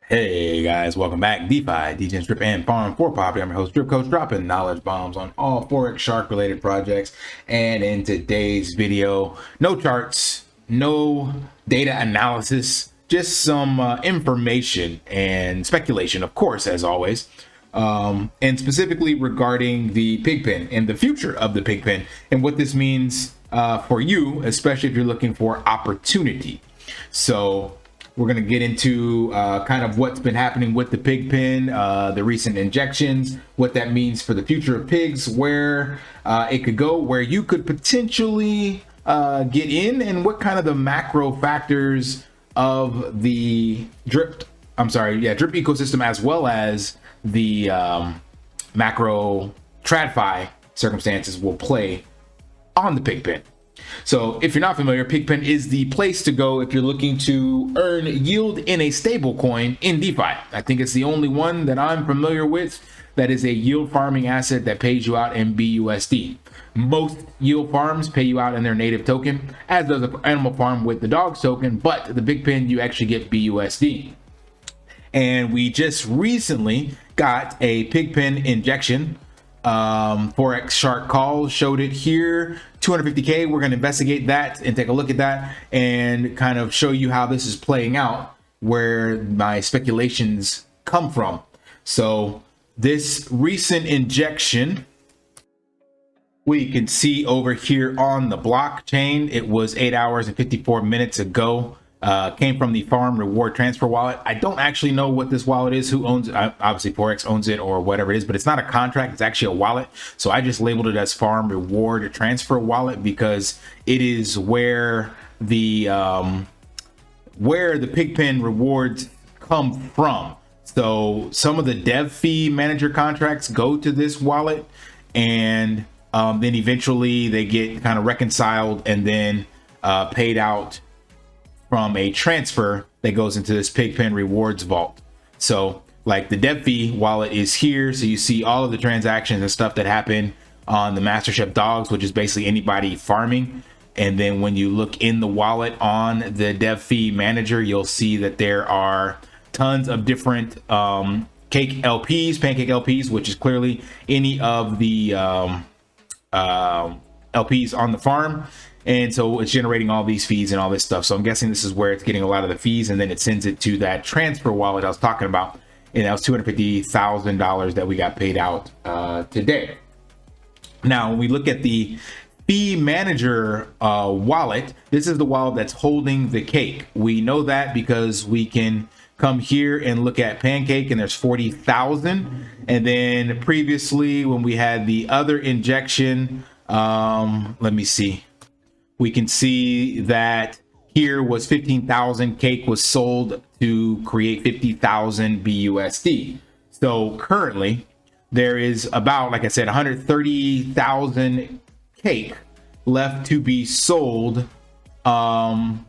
Hey guys, welcome back. DeFi, degens, drip, and farm for property. I'm your host, Drip Coach, dropping knowledge bombs on all Forex Shark related projects. And in today's video, no charts, no data analysis, just some information and speculation, of course, as always. And specifically regarding the Pigpen and the future of the Pigpen and what this means for you, especially if you're looking for opportunity. So we're going to get into kind of what's been happening with the Pigpen, the recent injections, what that means for the future of pigs, where it could go, where you could potentially get in, and what kind of the macro factors of the drip ecosystem, as well as the macro TradFi circumstances will play on the Pigpen. So if you're not familiar, Pigpen is the place to go if you're looking to earn yield in a stable coin in DeFi. I think it's the only one that I'm familiar with that is a yield farming asset that pays you out in BUSD. Most yield farms pay you out in their native token, as does an Animal Farm with the dogs token, but the Pigpen you actually get BUSD. And we just recently got a Pigpen injection. Forex Shark call showed it here, 250K. We're going to investigate that and take a look at that and kind of show you how this is playing out, where my speculations come from. So this recent injection, we can see over here on the blockchain, it was 8 hours and 54 minutes ago. Came from the farm reward transfer wallet. I don't actually know what this wallet is, who owns it. Obviously Forex owns it or whatever it is, but it's not a contract, it's actually a wallet. So I just labeled it as farm reward transfer wallet because it is where the Pigpen rewards come from. So some of the dev fee manager contracts go to this wallet, and then eventually they get kind of reconciled and then paid out from a transfer that goes into this Pigpen rewards vault. So like the dev fee wallet is here, so you see all of the transactions and stuff that happen on the Master Chef dogs, which is basically anybody farming. And then when you look in the wallet on the dev fee manager, you'll see that there are tons of different pancake LPs, which is clearly any of the LPs on the farm. And so it's generating all these fees and all this stuff. So I'm guessing this is where it's getting a lot of the fees, and then it sends it to that transfer wallet I was talking about. And that was $250,000 that we got paid out today. Now, when we look at the fee manager wallet, this is the wallet that's holding the cake. We know that because we can come here and look at Pancake, and there's 40,000. And then previously, when we had the other injection, let me see. We can see that here was 15,000. Cake was sold to create 50,000 BUSD. So currently there is about, like I said, 130,000 cake left to be sold from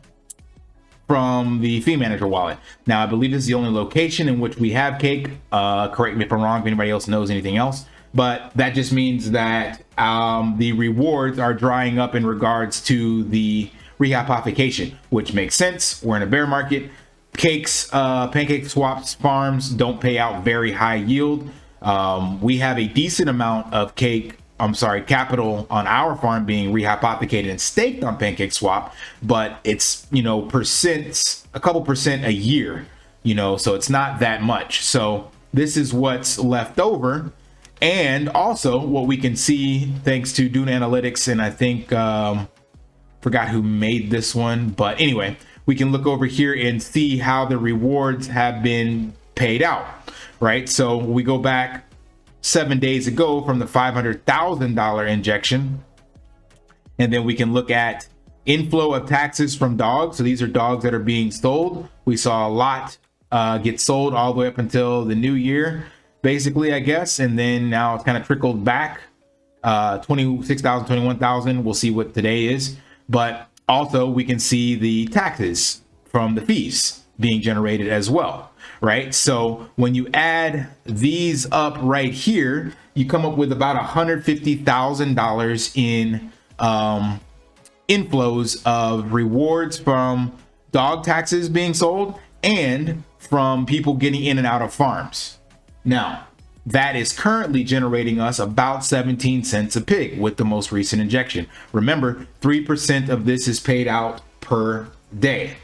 the fee manager wallet. Now, I believe this is the only location in which we have cake. Correct me if I'm wrong, if anybody else knows anything else. But that just means that the rewards are drying up in regards to the rehypothecation, which makes sense. We're in a bear market. Pancake swaps farms don't pay out very high yield. We have a decent amount of capital on our farm being rehypothecated and staked on Pancake Swap, but it's, a couple percent a year, so it's not that much. So this is what's left over. And also what we can see thanks to Dune Analytics, and I think forgot who made this one, but anyway, we can look over here and see how the rewards have been paid out, right? So we go back 7 days ago from the $500,000 injection, and then we can look at inflow of taxes from dogs. So these are dogs that are being sold. We saw a lot get sold all the way up until the new year, basically, I guess. And then now it's kind of trickled back, 26,000, 21,000. We'll see what today is. But also we can see the taxes from the fees being generated as well, right? So when you add these up right here, you come up with about $150,000 in inflows of rewards from dog taxes being sold and from people getting in and out of farms. Now, that is currently generating us about 17 cents a pig with the most recent injection. Remember, 3% of this is paid out per day.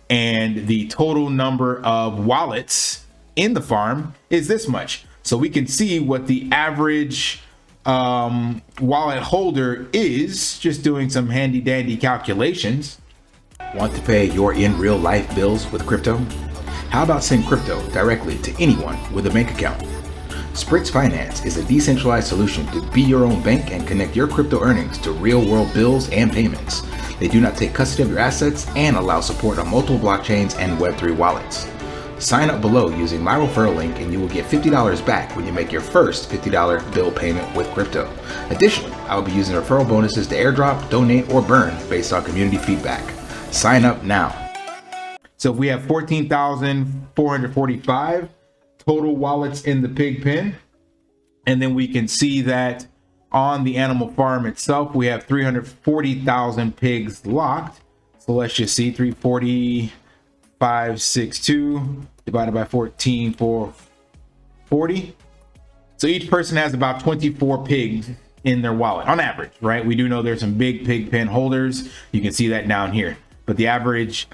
And the total number of wallets in the farm is this much. So we can see what the average wallet holder is, just doing some handy dandy calculations. Want to pay your in real life bills with crypto? How about send crypto directly to anyone with a bank account? Sprix Finance is a decentralized solution to be your own bank and connect your crypto earnings to real world bills and payments. They do not take custody of your assets and allow support on multiple blockchains and Web3 wallets. Sign up below using my referral link and you will get $50 back when you make your first $50 bill payment with crypto. Additionally, I will be using referral bonuses to airdrop, donate, or burn based on community feedback. Sign up now. So if we have 14,445 total wallets in the pig pen, and then we can see that on the animal farm itself, we have 340,000 pigs locked. So let's just see, 340,562 divided by 14,440. So each person has about 24 pigs in their wallet on average, right? We do know there's some big pig pen holders. You can see that down here, but the average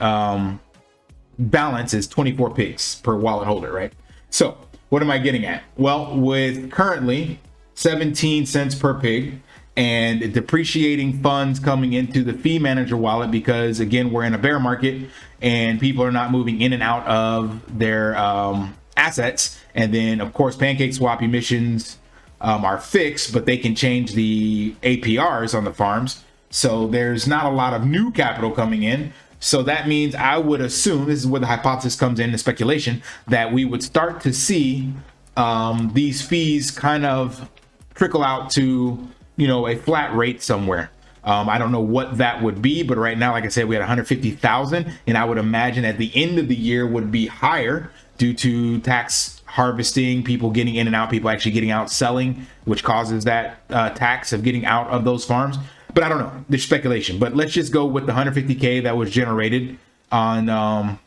balance is 24 pigs per wallet holder, right? So what am I getting at? Well, with currently 17 cents per pig and depreciating funds coming into the fee manager wallet, because again, we're in a bear market and people are not moving in and out of their assets. And then of course, pancake swap emissions are fixed, but they can change the APRs on the farms. So there's not a lot of new capital coming in. So that means I would assume, this is where the hypothesis comes in, the speculation, that we would start to see these fees kind of trickle out to, you know, a flat rate somewhere. I don't know what that would be, but right now, like I said, we had 150,000, and I would imagine at the end of the year would be higher due to tax harvesting, people getting in and out, people actually getting out selling, which causes that tax of getting out of those farms. But I don't know, there's speculation, but let's just go with the 150K that was generated on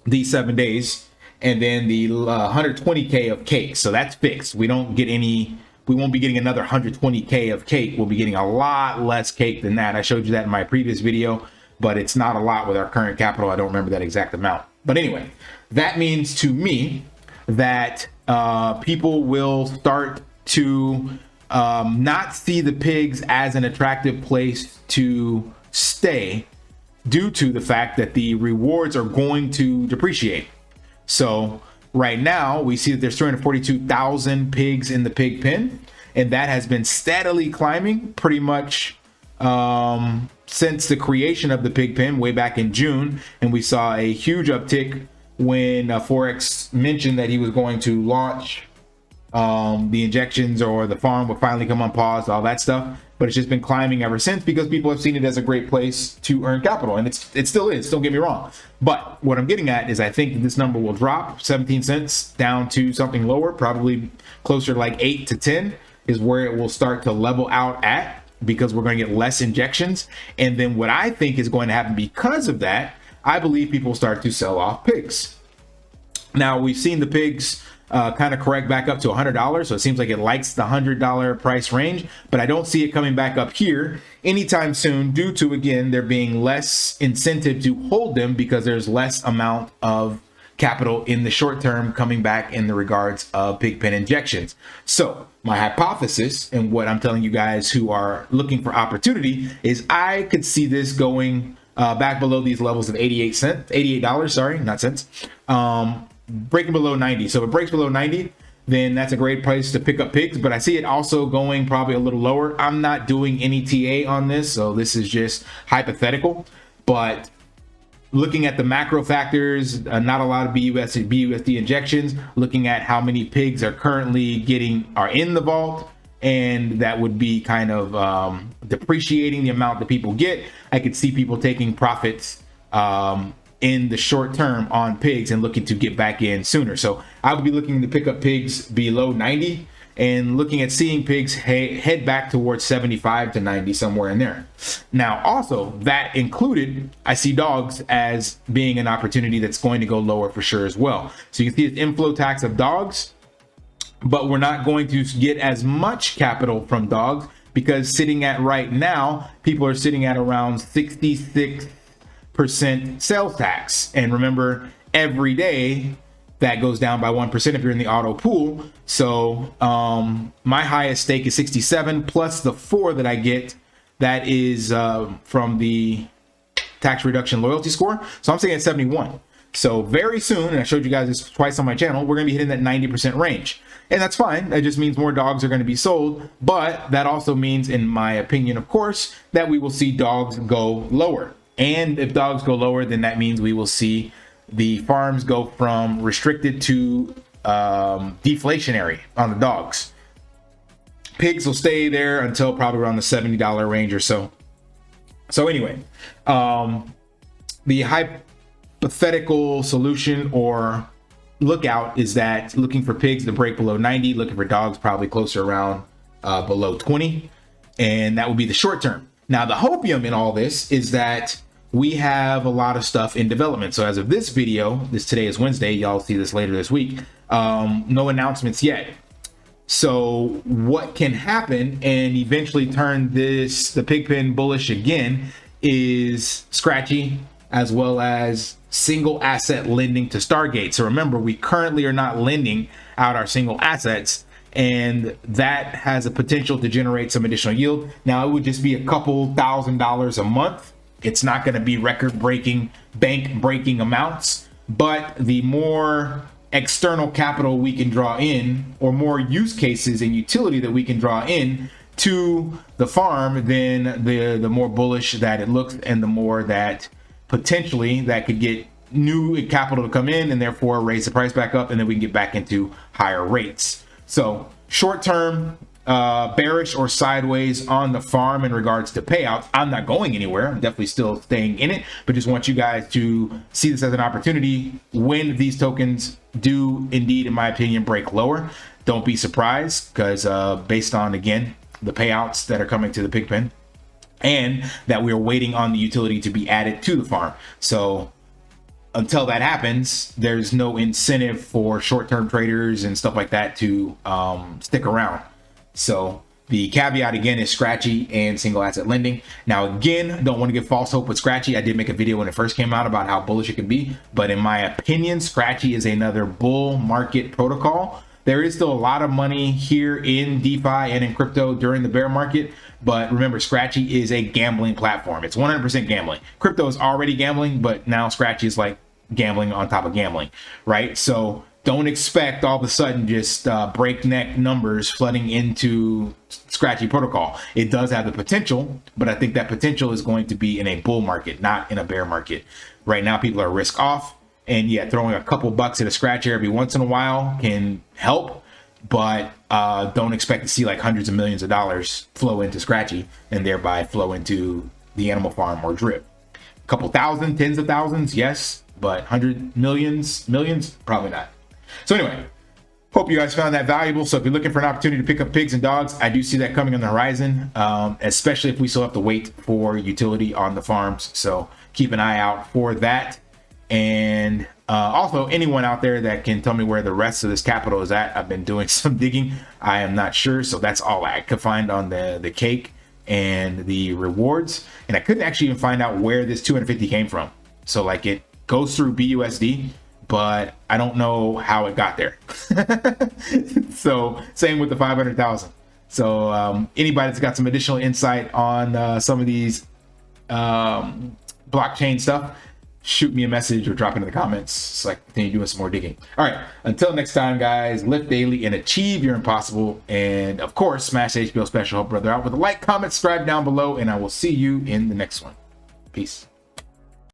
these 7 days, and then the 120K of cake. So that's fixed. We don't get any, we won't be getting another 120K of cake. We'll be getting a lot less cake than that. I showed you that in my previous video, but it's not a lot with our current capital. I don't remember that exact amount. But anyway, that means to me that people will start to not see the pigs as an attractive place to stay due to the fact that the rewards are going to depreciate. So right now we see that there's 342,000 pigs in the pig pen, and that has been steadily climbing pretty much since the creation of the pig pen way back in June. And we saw a huge uptick when Forex mentioned that he was going to launch the injections, or the farm would finally come on pause, all that stuff. But it's just been climbing ever since because people have seen it as a great place to earn capital, and it still is, don't get me wrong. But what I'm getting at is I think this number will drop 17 cents down to something lower, probably closer to like 8 to 10 is where it will start to level out at, because we're going to get less injections. And then what I think is going to happen because of that, I believe people start to sell off pigs. Now we've seen the pigs kind of correct back up to $100, so it seems like it likes the $100 price range, but I don't see it coming back up here anytime soon due to, again, there being less incentive to hold them because there's less amount of capital in the short term coming back in the regards of pig pen injections. So my hypothesis, and what I'm telling you guys who are looking for opportunity, is I could see this going back below these levels of $88, sorry, not cents, breaking below 90. So if it breaks below 90, then that's a great place to pick up pigs. But I see it also going probably a little lower. I'm not doing any TA on this, so this is just hypothetical. But looking at the macro factors, not a lot of BUSD injections, looking at how many pigs are currently are in the vault, and that would be kind of depreciating the amount that people get. I could see people taking profits in the short term on pigs and looking to get back in sooner. So I would be looking to pick up pigs below 90 and looking at seeing pigs head back towards 75 to 90, somewhere in there. Now, also, that included, I see dogs as being an opportunity that's going to go lower for sure as well. So you can see this inflow tax of dogs, but we're not going to get as much capital from dogs, because sitting at right now, people are sitting at around 66% sales tax. And remember, every day that goes down by 1% if you're in the auto pool. So my highest stake is 67 plus the 4 that I get. That is from the tax reduction loyalty score. So I'm staying at 71. So very soon, and I showed you guys this twice on my channel, we're going to be hitting that 90% range. And that's fine. That just means more dogs are going to be sold. But that also means, in my opinion, of course, that we will see dogs go lower. And if dogs go lower, then that means we will see the farms go from restricted to deflationary on the dogs. Pigs will stay there until probably around the $70 range or so. So anyway, the hypothetical solution or lookout is that looking for pigs to break below 90, looking for dogs probably closer around below 20, and that would be the short term. Now, the hopium in all this is that we have a lot of stuff in development. So as of this video, today is Wednesday, y'all see this later this week, no announcements yet. So what can happen and eventually turn the pig pen bullish again is Scratchy, as well as single asset lending to Stargate. So remember, we currently are not lending out our single assets, and that has a potential to generate some additional yield. Now, it would just be a couple $1,000s a month. It's not going to be record-breaking, bank-breaking amounts, but the more external capital we can draw in, or more use cases and utility that we can draw in to the farm, then the more bullish that it looks, and the more that potentially that could get new capital to come in and therefore raise the price back up, and then we can get back into higher rates. So short term, bearish or sideways on the farm in regards to payouts. I'm not going anywhere. I'm definitely still staying in it, but just want you guys to see this as an opportunity when these tokens do indeed, in my opinion, break lower. Don't be surprised, because based on, again, the payouts that are coming to the pig pen, and that we're waiting on the utility to be added to the farm. So until that happens, there's no incentive for short-term traders and stuff like that to stick around. So the caveat again is Scratchy and single asset lending. Now, again, don't want to give false hope with Scratchy. I did make a video when it first came out about how bullish it can be, but in my opinion, Scratchy is another bull market protocol. There is still a lot of money here in DeFi and in crypto during the bear market, but remember, Scratchy is a gambling platform. It's 100% gambling. Crypto is already gambling, but now Scratchy is like gambling on top of gambling, right? So don't expect all of a sudden just breakneck numbers flooding into Scratchy protocol. It does have the potential, but I think that potential is going to be in a bull market, not in a bear market. Right now, people are risk off. And yeah, throwing a couple bucks at a Scratcher every once in a while can help, but don't expect to see like hundreds of millions of dollars flow into Scratchy and thereby flow into the animal farm or drip. A couple thousand, tens of thousands, yes, but 100 millions, probably not. So anyway, hope you guys found that valuable. So if you're looking for an opportunity to pick up pigs and dogs, I do see that coming on the horizon, especially if we still have to wait for utility on the farms. So keep an eye out for that. And also, anyone out there that can tell me where the rest of this capital is at. I've been doing some digging. I am not sure. So that's all I could find on the cake and the rewards. And I couldn't actually even find out where this 250 came from. So like, it goes through BUSD, but I don't know how it got there. So same with the 500,000. So anybody that's got some additional insight on some of these blockchain stuff, shoot me a message or drop it in the comments so I can continue doing some more digging. All right, until next time, guys, lift daily and achieve your impossible. And of course, smash the HBO special. Help brother out with a like, comment, subscribe down below, and I will see you in the next one. Peace.